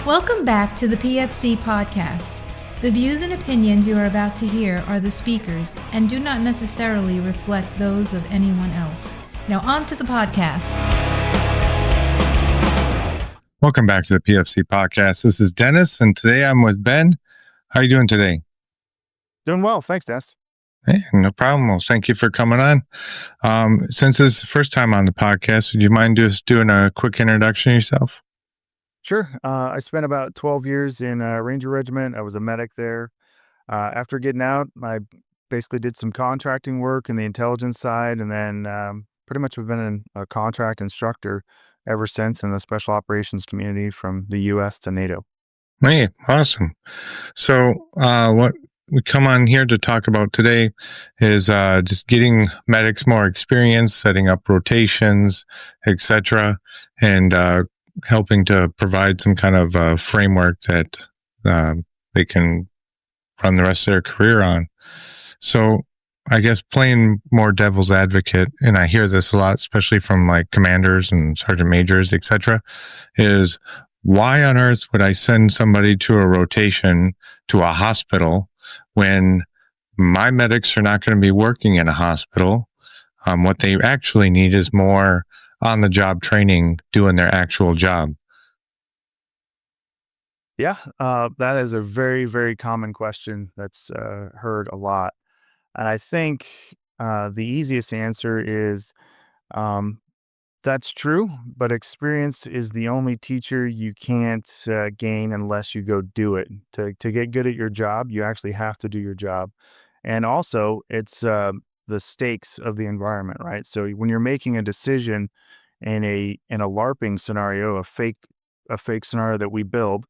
Welcome back to the PFC Podcast. The views and opinions you are about to hear are the speakers and do not necessarily reflect those of anyone else. Now on to the podcast. Welcome back to the PFC Podcast. This is Dennis, and today I'm with Ben. How are you doing today? Doing well. Thanks, Dennis. Hey, no problem. Well, thank you for coming on. Since this is the first time on the podcast, would you mind just doing a quick introduction of yourself? Sure. I spent about 12 years in a Ranger Regiment. I was a medic there. After getting out, I basically did some contracting work in the intelligence side, and then pretty much have been a contract instructor ever since in the special operations community from the U.S. to NATO. Hey, awesome. So what we come on here to talk about today is just getting medics more experience, setting up rotations, etc., and helping to provide some kind of framework that they can run the rest of their career on. So I guess playing more devil's advocate, and I hear this a lot, especially from like commanders and sergeant majors, etc., is why on earth would I send somebody to a rotation to a hospital when my medics are not going to be working in a hospital? What they actually need is more on-the-job training, doing their actual job. Yeah, that is a very, very common question that's heard a lot. And I think the easiest answer is that's true, but experience is the only teacher you can't gain unless you go do it. To get good at your job, you actually have to do your job. And also, it's the stakes of the environment, right? So when you're making a decision in a LARPing scenario, a fake scenario that we build,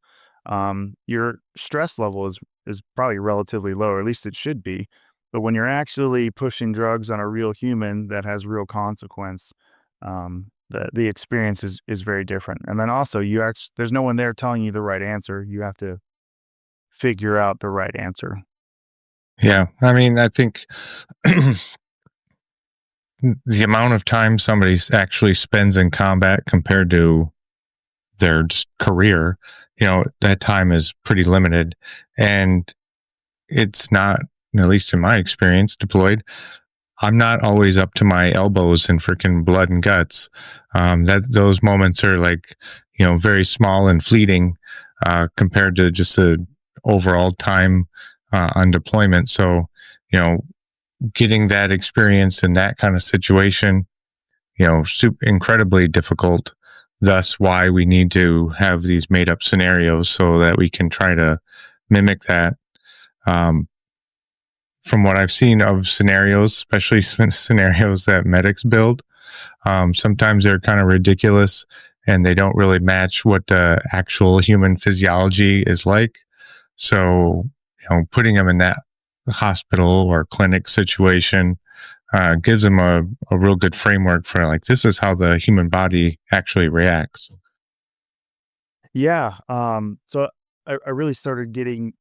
your stress level is probably relatively low, or at least it should be. But when you're actually pushing drugs on a real human that has real consequence, the experience is very different. And then also there's no one there telling you the right answer. You have to figure out the right answer. Yeah. I mean, I think the amount of time somebody actually spends in combat compared to their career, that time is pretty limited. And it's not, at least in my experience, deployed, I'm not always up to my elbows in freaking blood and guts. Those moments are like, very small and fleeting compared to just the overall time on deployment. So, getting that experience in that kind of situation, incredibly difficult. Thus why we need to have these made up scenarios so that we can try to mimic that. From what I've seen of scenarios, especially scenarios that medics build, sometimes they're kind of ridiculous and they don't really match what the actual human physiology is like. So, putting them in that hospital or clinic situation gives them a real good framework for like, this is how the human body actually reacts. Yeah. So I really started getting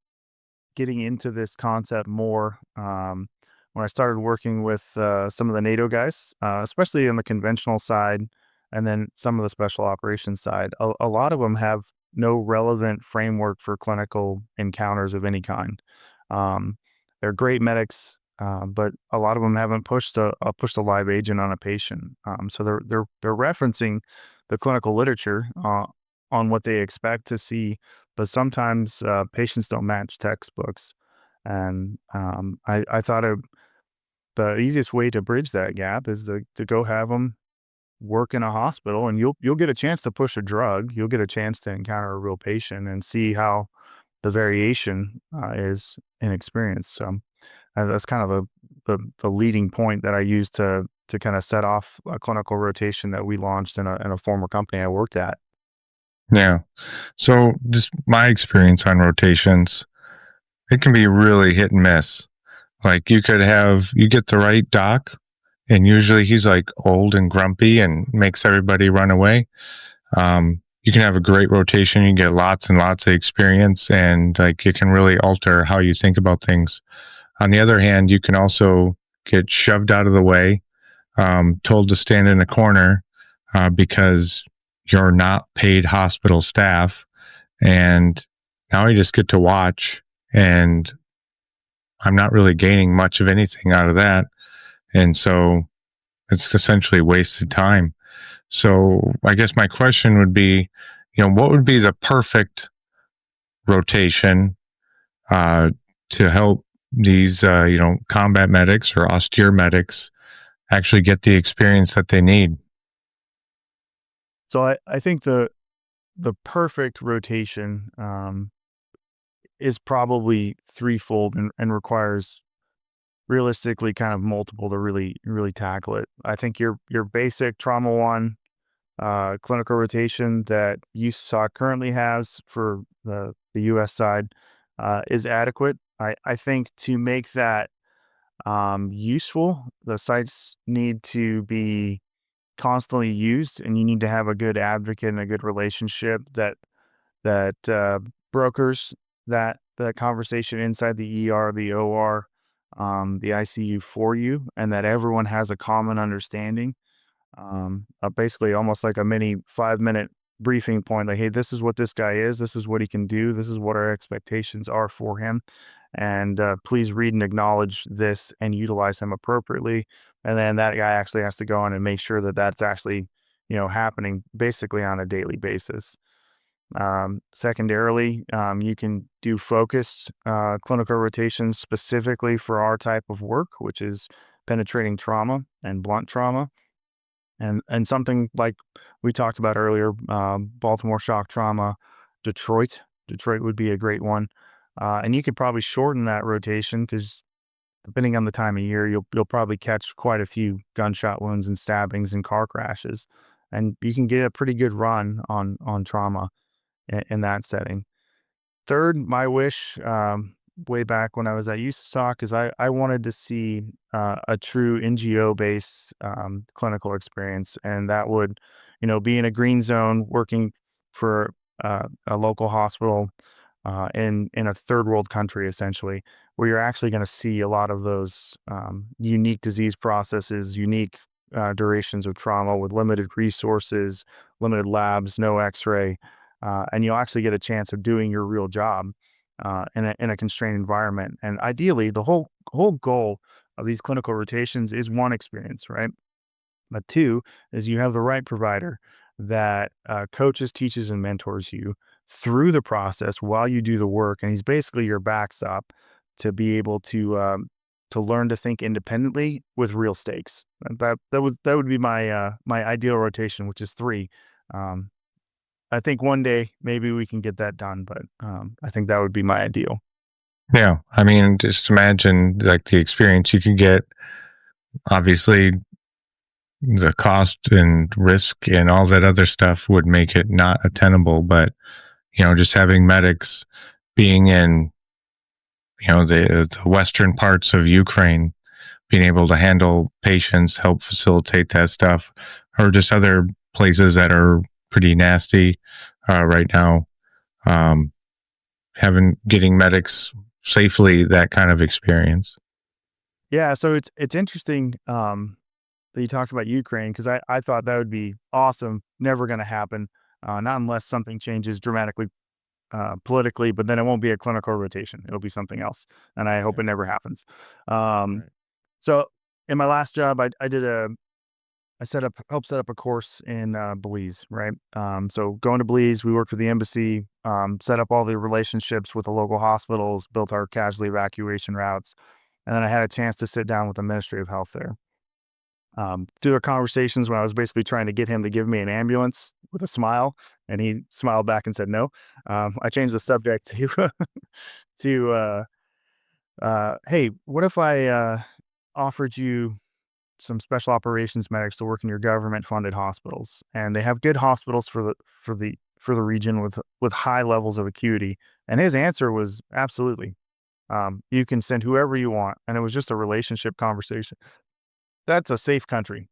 into this concept more when I started working with some of the NATO guys, especially on the conventional side, and then some of the special operations side. A lot of them have no relevant framework for clinical encounters of any kind. They're great medics, but a lot of them haven't pushed a live agent on a patient. So they're referencing the clinical literature on what they expect to see, but sometimes patients don't match textbooks. And I thought the easiest way to bridge that gap is to go have them work in a hospital, and you'll get a chance to push a drug. You'll get a chance to encounter a real patient and see how the variation is in experience. So that's kind of the leading point that I used to kind of set off a clinical rotation that we launched in a former company I worked at. Yeah. So just my experience on rotations, it can be really hit and miss. Like you get the right doc, and usually he's like old and grumpy and makes everybody run away. You can have a great rotation. You get lots and lots of experience, and like it can really alter how you think about things. On the other hand, you can also get shoved out of the way, told to stand in a corner because you're not paid hospital staff, And now I just get to watch, and I'm not really gaining much of anything out of that. And so it's essentially wasted time. So I guess my question would be, what would be the perfect rotation to help these, combat medics or austere medics actually get the experience that they need? So I think the perfect rotation is probably threefold and requires realistically kind of multiple to really tackle it. I think your basic trauma one clinical rotation that USAC currently has for the US side is adequate. I think to make that useful, the sites need to be constantly used, and you need to have a good advocate and a good relationship that brokers that conversation inside the ER, the OR, the ICU for you, and that everyone has a common understanding. Basically, almost like a mini 5-minute briefing point. Like, hey, this is what this guy is. This is what he can do. This is what our expectations are for him. And please read and acknowledge this and utilize him appropriately. And then that guy actually has to go on and make sure that that's actually, happening basically on a daily basis. Secondarily, you can do focused clinical rotations specifically for our type of work, which is penetrating trauma and blunt trauma. And something like we talked about earlier, Baltimore shock trauma, Detroit would be a great one. And you could probably shorten that rotation because depending on the time of year, you'll probably catch quite a few gunshot wounds and stabbings and car crashes, and you can get a pretty good run on trauma in that setting. Third, my wish, way back when I was at USAC, is I wanted to see a true NGO-based clinical experience, and that would, be in a green zone working for a local hospital in a third world country, essentially, where you're actually going to see a lot of those unique disease processes, unique durations of trauma with limited resources, limited labs, no X-ray, and you'll actually get a chance of doing your real job in a constrained environment. And ideally, the whole goal of these clinical rotations is one experience, right? But two is you have the right provider that coaches, teaches, and mentors you through the process while you do the work, and he's basically your backstop to be able to learn to think independently with real stakes. And that would be my my ideal rotation, which is three. Um, I think one day maybe we can get that done, but I think that would be my ideal. Yeah. I mean, just imagine like the experience you could get. Obviously, the cost and risk and all that other stuff would make it not attainable. But, just having medics being in, the western parts of Ukraine, being able to handle patients, help facilitate that stuff, or just other places that are pretty nasty right now. Getting medics safely, that kind of experience. Yeah, so it's interesting that you talked about Ukraine because I thought that would be awesome. Never going to happen, not unless something changes dramatically politically. But then it won't be a clinical rotation; it'll be something else, and I hope it never happens. Um, Right. so in my last job, I helped set up a course in Belize, right? So going to Belize, we worked with the embassy, set up all the relationships with the local hospitals, built our casualty evacuation routes, and then I had a chance to sit down with the Ministry of Health there. Through the conversations when I was basically trying to get him to give me an ambulance with a smile, and he smiled back and said no. I changed the subject to to hey, what if I offered you some special operations medics to work in your government funded hospitals, and they have good hospitals for the region with high levels of acuity. And his answer was absolutely. You can send whoever you want, and it was just a relationship conversation. That's a safe country.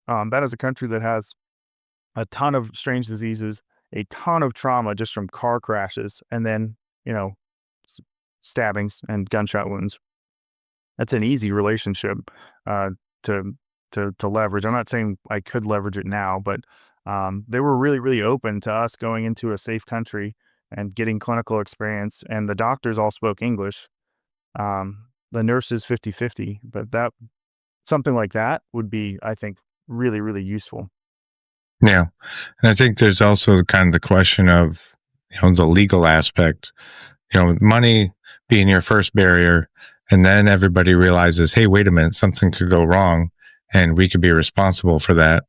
That is a country that has a ton of strange diseases, a ton of trauma just from car crashes, and then you know s- stabbings and gunshot wounds. That's an easy relationship uh, to to leverage. I'm not saying I could leverage it now, but they were really open to us going into a safe country and getting clinical experience. And the doctors all spoke English. The nurses 50-50, but something like that would be, I think, really, really useful. Yeah. And I think there's also kind of the question of, the legal aspect, money being your first barrier. And then everybody realizes, hey, wait a minute, something could go wrong and we could be responsible for that.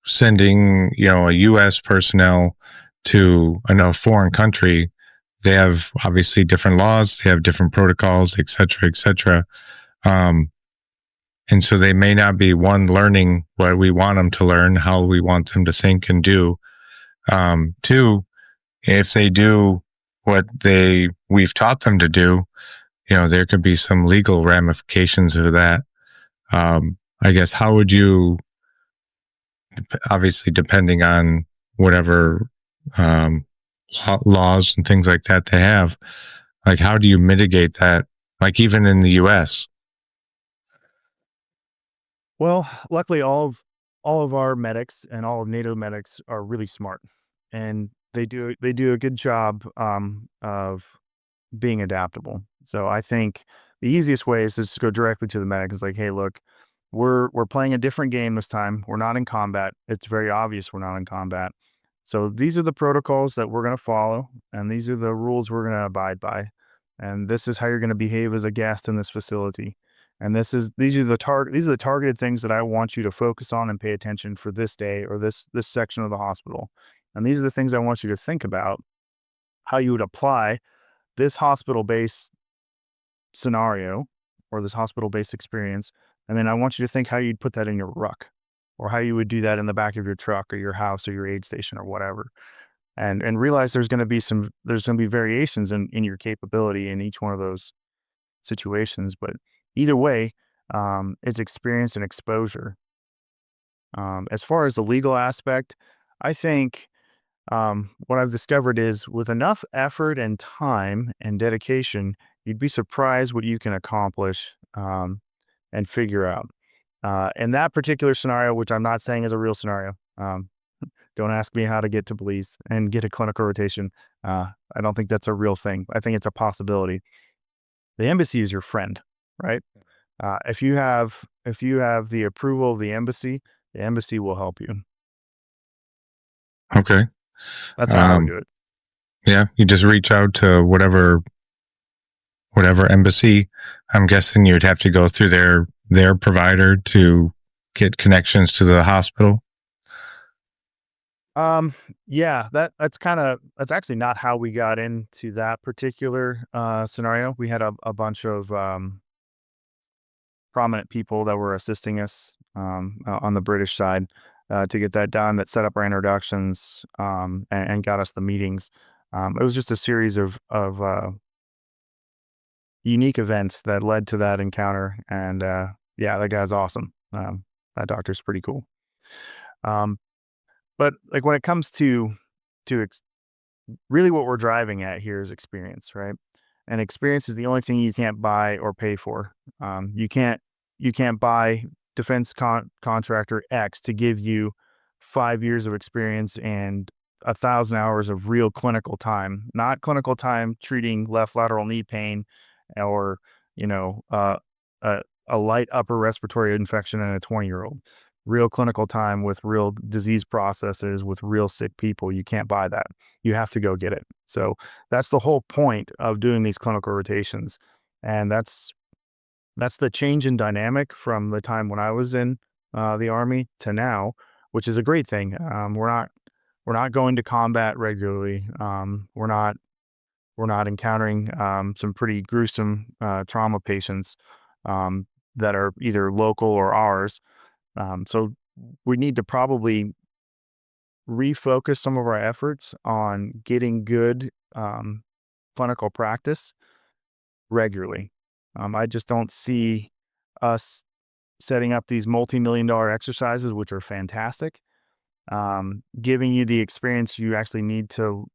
Sending, a U.S. personnel to a foreign country, they have obviously different laws, they have different protocols, et cetera, et cetera. And so they may not be learning what we want them to learn, how we want them to think and do. Two, if they do what we've taught them to do, there could be some legal ramifications of that. I guess, how would you, obviously depending on whatever laws and things like that they have, like, how do you mitigate that? Like, even in the US? Well, luckily, all of our medics and all of NATO medics are really smart, and they do a good job of being adaptable. So I think the easiest way is just to go directly to the medic. It's like, hey, look, we're playing a different game this time. We're not in combat. It's very obvious we're not in combat. So these are the protocols that we're going to follow, and these are the rules we're going to abide by, and this is how you're going to behave as a guest in this facility. And these are the targeted things that I want you to focus on and pay attention for this day or this section of the hospital. And these are the things I want you to think about how you would apply this hospital-based scenario or this hospital-based experience. And then I want you to think how you'd put that in your ruck, or how you would do that in the back of your truck or your house or your aid station or whatever. And realize there's going to be variations in your capability in each one of those situations. But either way, it's experience and exposure. As far as the legal aspect, I think what I've discovered is with enough effort and time and dedication, you'd be surprised what you can accomplish and figure out. In that particular scenario, which I'm not saying is a real scenario, don't ask me how to get to Belize and get a clinical rotation. I don't think that's a real thing. I think it's a possibility. The embassy is your friend, right? If you have the approval of the embassy will help you. Okay. That's how I would do it. Yeah, you just reach out to whatever embassy. I'm guessing you'd have to go through their provider to get connections to the hospital. Yeah, that's actually not how we got into that particular scenario. We had a bunch of prominent people that were assisting us on the British side to get that done, that set up our introductions and got us the meetings. It was just a series of unique events that led to that encounter. And yeah, that guy's awesome. That doctor's pretty cool. But like when it comes to really what we're driving at here is experience, right? And experience is the only thing you can't buy or pay for. You can't buy defense contractor X to give you 5 years of experience and 1,000 hours of real clinical time, not clinical time treating left lateral knee pain or, a light upper respiratory infection in a 20-year-old. Real clinical time with real disease processes with real sick people. You can't buy that. You have to go get it. So that's the whole point of doing these clinical rotations. And that's the change in dynamic from the time when I was in the Army to now, which is a great thing. We're not going to combat regularly. We're not encountering some pretty gruesome trauma patients that are either local or ours. So we need to probably refocus some of our efforts on getting good clinical practice regularly. I just don't see us setting up these multi-million-dollar exercises, which are fantastic, giving you the experience you actually need to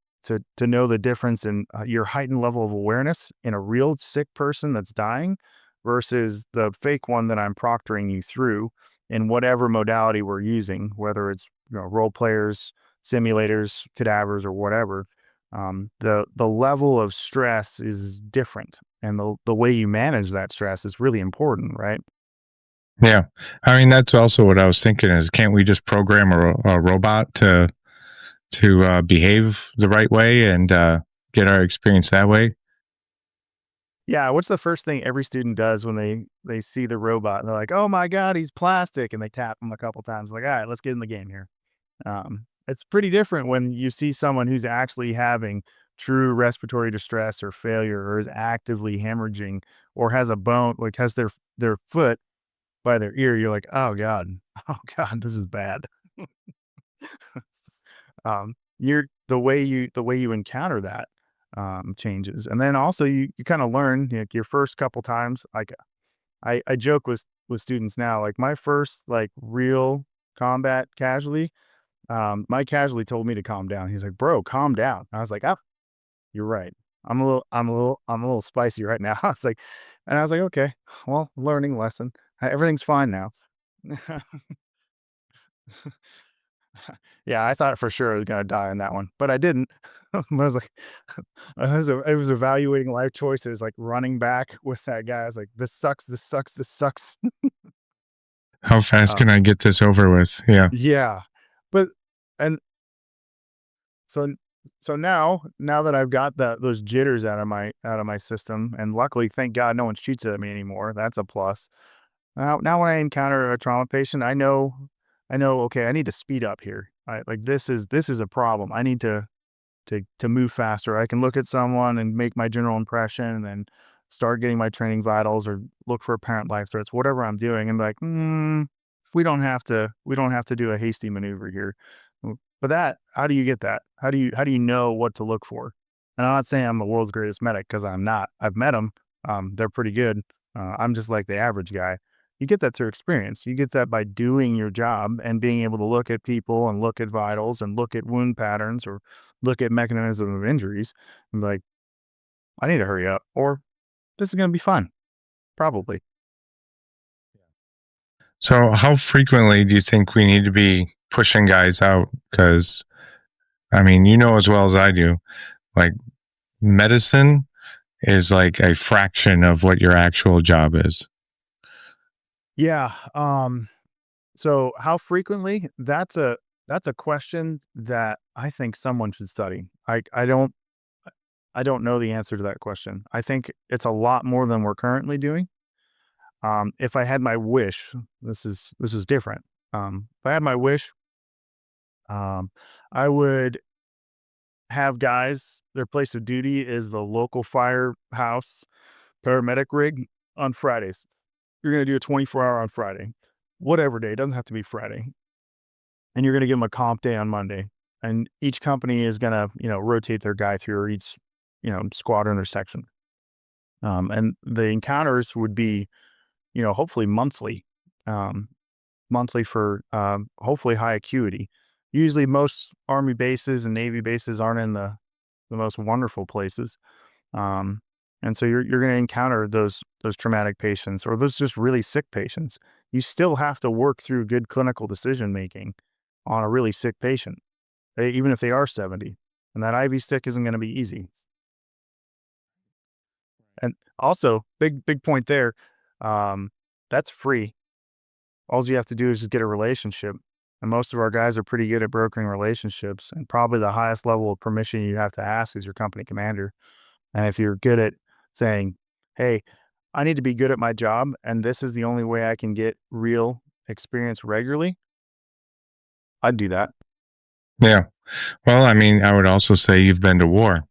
know the difference in your heightened level of awareness in a real sick person that's dying versus the fake one that I'm proctoring you through in whatever modality we're using, whether it's role players, simulators, cadavers, or whatever, the level of stress is different, and the way you manage that stress is really important, right? Yeah. I mean, that's also what I was thinking is, can't we just program a robot to behave the right way and get our experience that way? Yeah, what's the first thing every student does when they see the robot? And they're like, "Oh my god, he's plastic," and they tap him a couple times, like, "All right, let's get in the game here." It's pretty different when you see someone who's actually having true respiratory distress or failure, or is actively hemorrhaging, or has a bone, like has their foot by their ear. You're like, "Oh god, oh god, this is bad." You're the way you encounter that changes, and then also you kind of learn, like, your first couple times. Like, I joke with students now, like my first like real combat casualty. My casualty told me to calm down. He's like, "Bro, calm down." I was like, "Oh, you're right. I'm a little spicy right now." I was like, "Okay, well, learning lesson. Everything's fine now." Yeah, I thought for sure I was gonna die on that one, but I didn't. I was like, I was evaluating life choices, like running back with that guy. I was like, "This sucks. This sucks. This sucks." How fast Uh, can I get this over with? Yeah. yeah, but and so now that I've got those jitters out of my system, and luckily, thank God, no one shoots at me anymore. That's a plus. Now when I encounter a trauma patient, I know, okay, I need to speed up here. Like, this is a problem. I need to move faster. I can look at someone and make my general impression, and then start getting my training vitals, or look for apparent life threats, whatever I'm doing, and be like, we don't have to do a hasty maneuver here. But how do you get that? How do you know what to look for? And I'm not saying I'm the world's greatest medic, because I'm not. I've met them. They're pretty good. I'm just like the average guy. You get that through experience. You get that by doing your job and being able to look at people, and look at vitals, and look at wound patterns, or look at mechanism of injuries, and be like, I need to hurry up, or this is going to be fun. Probably. So, how frequently do you think we need to be pushing guys out? Because, I mean, you know as well as I do, like, medicine is like a fraction of what your actual job is. Yeah. So how frequently? That's a question that I think someone should study. I don't know the answer to that question. I think it's a lot more than we're currently doing. If I had my wish, this is different. If I had my wish, um, I would have guys, their place of duty is the local firehouse paramedic rig on Fridays. You're going to do a 24-hour on Friday, whatever day. It doesn't have to be Friday. And you're going to give them a comp day on Monday. And each company is going to, rotate their guy through, or each, squadron or section. And the encounters would be, hopefully monthly, um, monthly for hopefully high acuity. Usually, most Army bases and Navy bases aren't in the most wonderful places. Um, and so you're going to encounter those traumatic patients, or those just really sick patients. You still have to work through good clinical decision making on a really sick patient, even if they are 70. And that IV stick isn't going to be easy. And also, big point there. Um, that's free. All you have to do is just get a relationship. And most of our guys are pretty good at brokering relationships. And probably the highest level of permission you have to ask is your company commander. And if you're good at saying, "Hey, I need to be good at my job, and this is the only way I can get real experience regularly," I'd do that. Yeah. Well, I mean, I would also say you've been to war.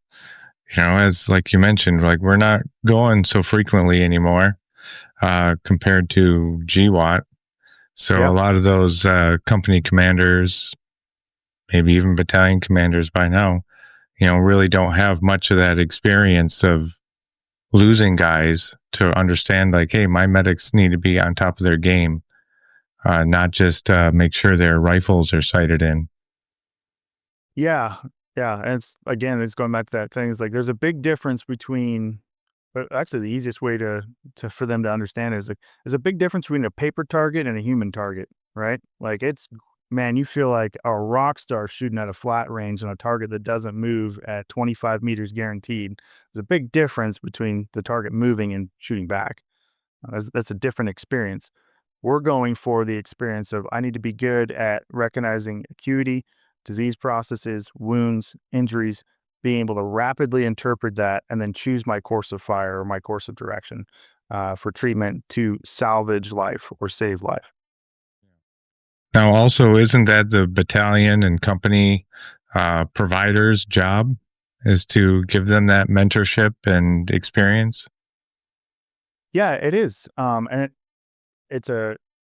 As like you mentioned, like, we're not going so frequently anymore compared to GWAT. So a Yep. lot of those company commanders, maybe even battalion commanders by now, really don't have much of that experience of losing guys to understand, like, hey, my medics need to be on top of their game, not just make sure their rifles are sighted in. Yeah. Yeah. And it's going back to that thing. It's like there's a big difference between, but actually the easiest way to for them to understand is, like, there's a big difference between a paper target and a human target, right? Like, man, you feel like a rock star shooting at a flat range on a target that doesn't move at 25 meters guaranteed. There's a big difference between the target moving and shooting back. That's a different experience. We're going for the experience of I need to be good at recognizing acuity, disease processes, wounds, injuries, being able to rapidly interpret that and then choose my course of fire or my course of direction for treatment to salvage life or save life. Now, also, isn't that the battalion and company provider's job, is to give them that mentorship and experience? Yeah, it is. And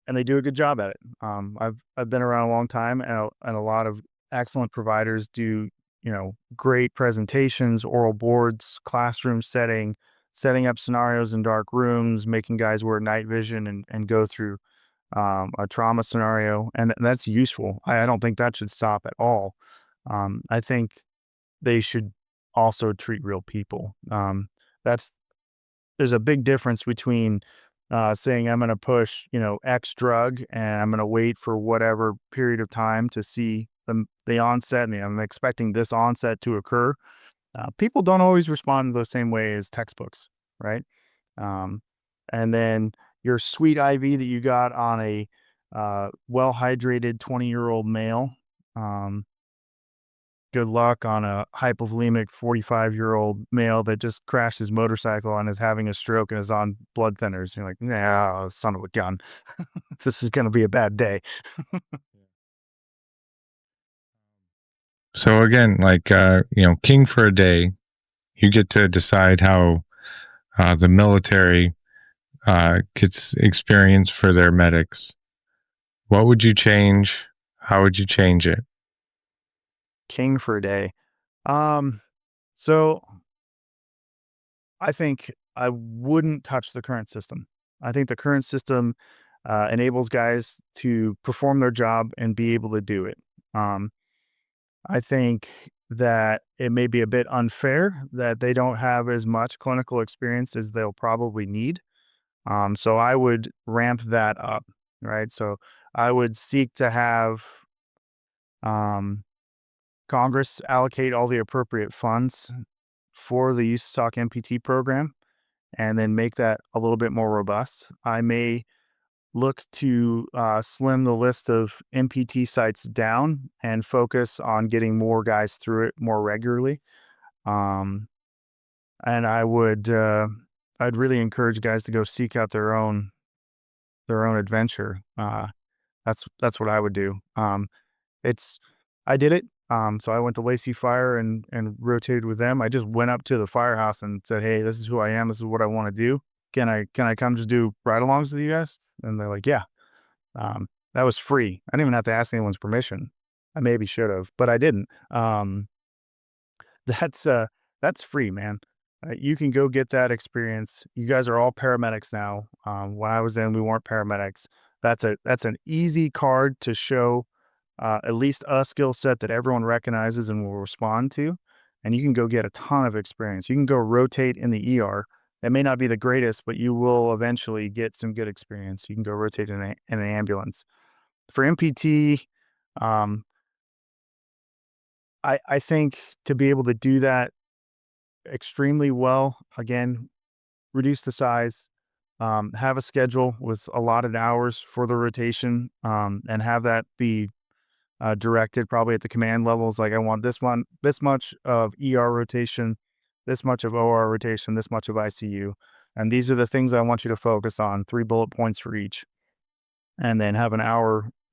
they do a good job at it. I've been around a long time, and a lot of excellent providers do, great presentations, oral boards, classroom setting up scenarios in dark rooms, making guys wear night vision and go through a trauma scenario, and that's useful. I don't think that should stop at all. I think they should also treat real people. That's There's a big difference between saying I'm going to push, X drug, and I'm going to wait for whatever period of time to see the onset, and I'm expecting this onset to occur. People don't always respond the same way as textbooks, right? Um, and then your sweet IV that you got on a well hydrated 20-year-old male. Um, Good luck on a hypovolemic 45-year-old male that just crashed his motorcycle and is having a stroke and is on blood thinners. You're like, nah, son of a gun. This is going to be a bad day. So again, like, king for a day, you get to decide how the military gets experience for their medics. What would you change? How would you change it? King for a day. So I think I wouldn't touch the current system. I think the current system enables guys to perform their job and be able to do it. Um, I think that it may be a bit unfair that they don't have as much clinical experience as they'll probably need. So I would ramp that up, right? So I would seek to have um, Congress allocate all the appropriate funds for the USAC MPT program and then make that a little bit more robust. I may look to slim the list of MPT sites down and focus on getting more guys through it more regularly. Um, and I'd really encourage guys to go seek out their own adventure. That's what I would do. I did it. So I went to Lacey Fire and rotated with them. I just went up to the firehouse and said, "Hey, this is who I am. This is what I want to do. Can I come just do ride-alongs with you guys?" And they're like, "Yeah." That was free. I didn't even have to ask anyone's permission. I maybe should have, but I didn't. That's that's free, man. You can go get that experience. You guys are all paramedics now. When I was in, we weren't paramedics. That's an easy card to show at least a skill set that everyone recognizes and will respond to. And you can go get a ton of experience. You can go rotate in the ER. It may not be the greatest, but you will eventually get some good experience. You can go rotate in an ambulance. For MPT, um, I think to be able to do that extremely well, again, reduce the size, have a schedule with allotted hours for the rotation, and have that be directed probably at the command levels. Like I want this much of ER rotation, this much of OR rotation, this much of ICU. And these are the things I want you to focus on, 3 bullet points for each. And then have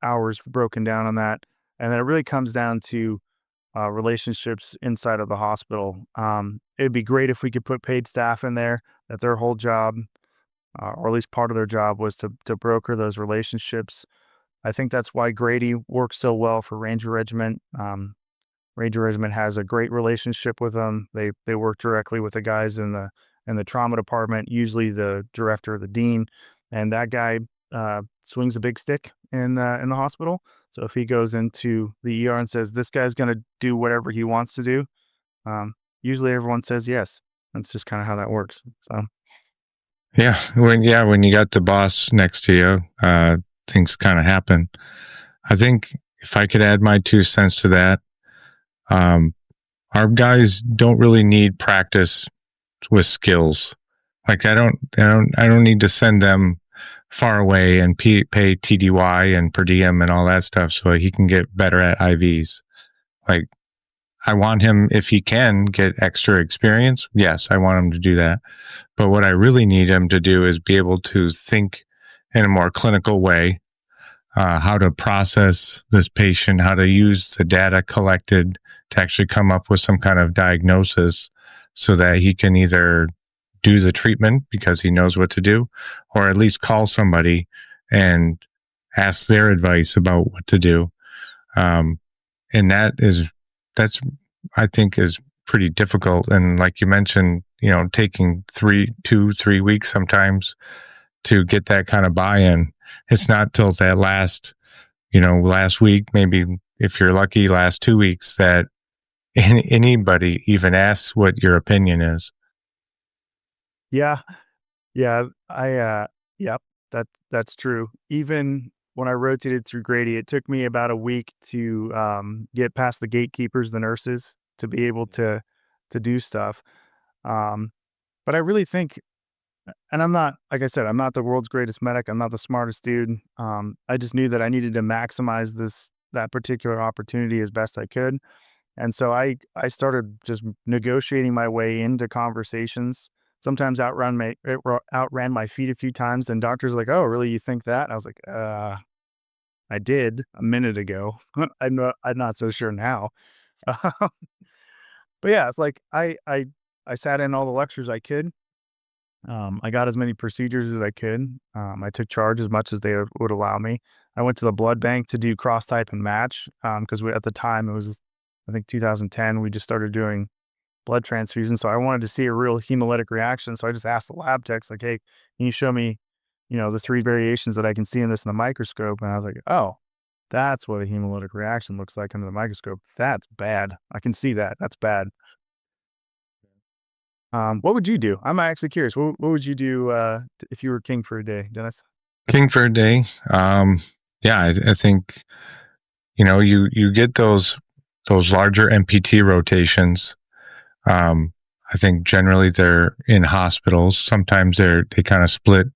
hours broken down on that. And then it really comes down to relationships inside of the hospital. It'd be great if we could put paid staff in there that their whole job, or at least part of their job, was to broker those relationships. I think that's why Grady works so well for Ranger Regiment. Ranger Regiment has a great relationship with them. They work directly with the guys in the trauma department, usually the director or the dean, and that guy swings a big stick in the hospital. So if he goes into the ER and says this guy's going to do whatever he wants to do, usually everyone says yes. That's just kind of how that works. So when you got the boss next to you, things kind of happen. I think if I could add my 2 cents to that, our guys don't really need practice with skills. Like I don't need to send them far away and pay TDY and per diem and all that stuff so he can get better at IVs. Like I want him, if he can get extra experience, yes, I want him to do that. But what I really need him to do is be able to think in a more clinical way, how to process this patient, how to use the data collected to actually come up with some kind of diagnosis so that he can either do the treatment because he knows what to do, or at least call somebody and ask their advice about what to do. And that's, I think, is pretty difficult. And like you mentioned, taking 2-3 weeks sometimes to get that kind of buy-in. It's not till that last week, maybe if you're lucky, last 2 weeks that anybody even asks what your opinion is. Yeah. Yep, that's true. Even when I rotated through Grady, it took me about a week to get past the gatekeepers, the nurses, to be able to do stuff. But I really think, and I'm not, like I said, I'm not the world's greatest medic. I'm not the smartest dude. I just knew that I needed to maximize that particular opportunity as best I could. And so I started just negotiating my way into conversations. Sometimes outran my feet a few times. And doctors are like, "Oh, really? You think that?" And I was like, I did a minute ago. I'm not so sure now. But yeah, it's like I sat in all the lectures I could. I got as many procedures as I could. I took charge as much as they would allow me. I went to the blood bank to do cross type and match because at the time it was, I think, 2010. We just started doing blood transfusion, so I wanted to see a real hemolytic reaction. So I just asked the lab techs, like, "Hey, can you show me, the 3 variations that I can see in this in the microscope?" And I was like, "Oh, that's what a hemolytic reaction looks like under the microscope. That's bad. I can see that. That's bad." What would you do? I'm actually curious. What would you do if you were king for a day, Dennis? King for a day. Yeah, I think, you get those larger MPT rotations. I think generally they're in hospitals. Sometimes they kind of split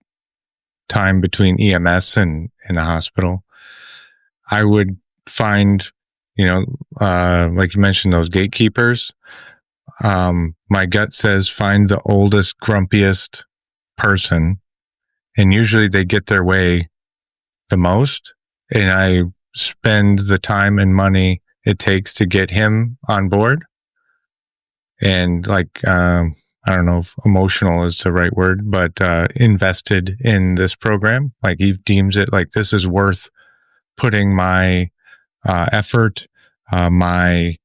time between EMS and the hospital. I would find, like you mentioned, those gatekeepers. My gut says find the oldest, grumpiest person, and usually they get their way the most. And I spend the time and money it takes to get him on board. And I don't know if emotional is the right word, but invested in this program. Like he deems it like this is worth putting my effort, my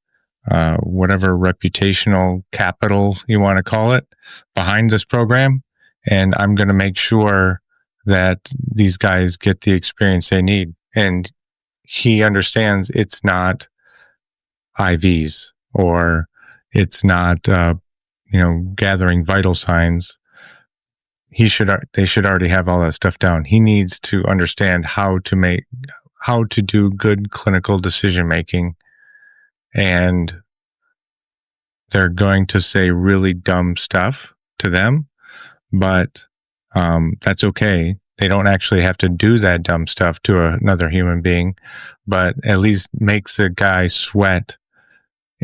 whatever reputational capital you want to call it, behind this program. And I'm going to make sure that these guys get the experience they need. And he understands it's not IVs or it's not, gathering vital signs. They should already have all that stuff down. He needs to understand how to do good clinical decision making. And they're going to say really dumb stuff to them, but that's okay. They don't actually have to do that dumb stuff to another human being, but at least make the guy sweat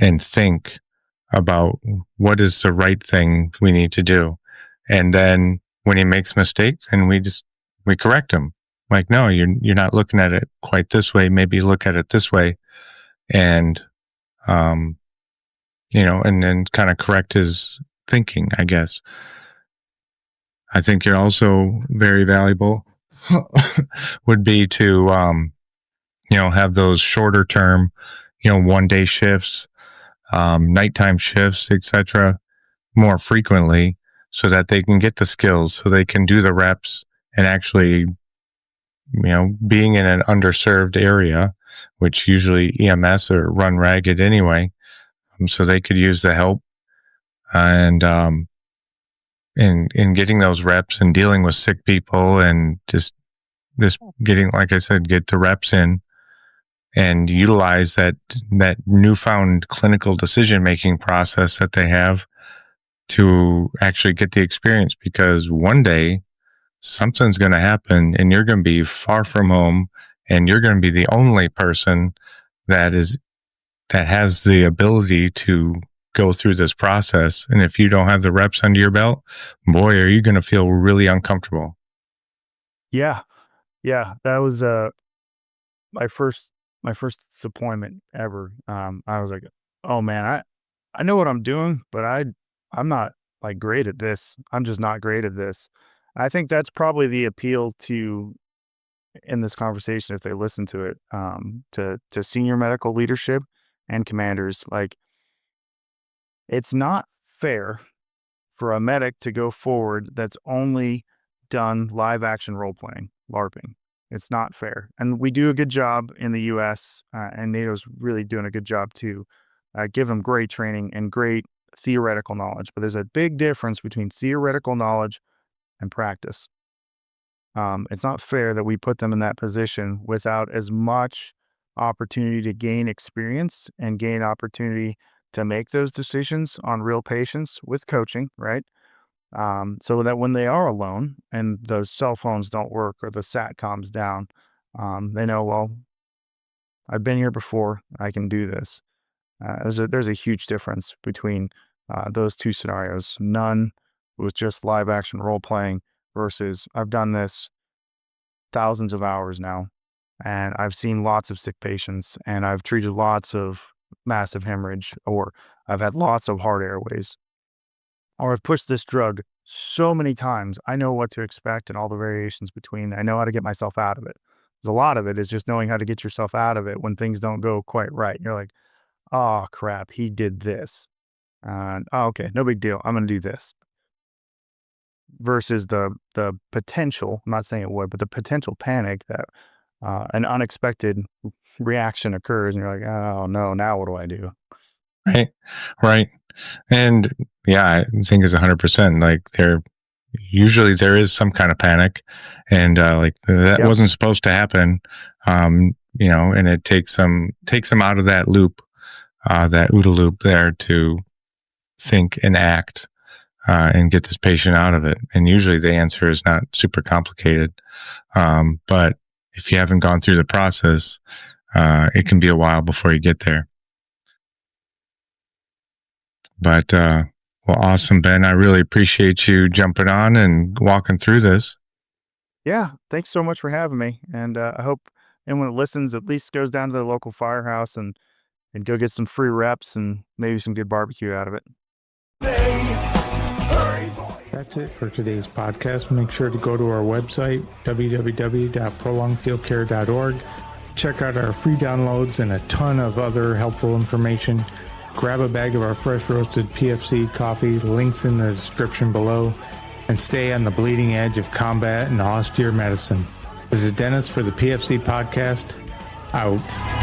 and think about what is the right thing we need to do. And then when he makes mistakes, and we correct him. Like, no, you're not looking at it quite this way. Maybe look at it this way. And, and then kind of correct his thinking, I guess. I think you're also very valuable would be to, have those shorter term, 1-day shifts, nighttime shifts, etc., more frequently so that they can get the skills, so they can do the reps and actually, being in an underserved area, which usually EMS are run ragged anyway, so they could use the help and in getting those reps and dealing with sick people and just getting, like I said, get the reps in and utilize that newfound clinical decision-making process that they have to actually get the experience, because one day something's going to happen and you're going to be far from home, and you're going to be the only person that has the ability to go through this process. And if you don't have the reps under your belt, boy, are you going to feel really uncomfortable. Yeah. That was my first deployment ever. I was like, oh man, I know what I'm doing, but I'm not like great at this. I'm just not great at this. I think that's probably the appeal to, in this conversation, if they listen to it, to senior medical leadership and commanders. Like, it's not fair for a medic to go forward that's only done live action role playing, LARPing. It's not fair. And we do a good job in the US, and NATO's really doing a good job too. Give them great training and great theoretical knowledge, but there's a big difference between theoretical knowledge and practice. It's not fair that we put them in that position without as much opportunity to gain experience and gain opportunity to make those decisions on real patients with coaching, right? So that when they are alone and those cell phones don't work or the SATCOM's down, they know, well, I've been here before, I can do this. There's a huge difference between those two scenarios. None was just live action role playing versus I've done this thousands of hours now, and I've seen lots of sick patients, and I've treated lots of massive hemorrhage, or I've had lots of hard airways, or I've pushed this drug so many times. I know what to expect and all the variations between. I know how to get myself out of it. Because a lot of it is just knowing how to get yourself out of it when things don't go quite right. You're like, oh crap, he did this. Okay, no big deal. I'm going to do this. Versus the potential, I'm not saying it would, but the potential panic that an unexpected reaction occurs, and you're like, oh no, now what do I do? Right. And yeah, I think it's 100%. Like there is some kind of panic, and like that wasn't supposed to happen. And it takes them out of that loop, that OODA loop there, to think and act and get this patient out of it. And usually the answer is not super complicated. But if you haven't gone through the process, it can be a while before you get there. But, well, awesome, Ben. I really appreciate you jumping on and walking through this. Yeah. Thanks so much for having me. And I hope anyone that listens at least goes down to their local firehouse and go get some free reps and maybe some good barbecue out of it. That's it for today's podcast. Make sure to go to our website, www.prolongedfieldcare.org. Check out our free downloads and a ton of other helpful information. Grab a bag of our fresh roasted PFC coffee, links in the description below, and stay on the bleeding edge of combat and austere medicine. This is Dennis for the PFC Podcast, out.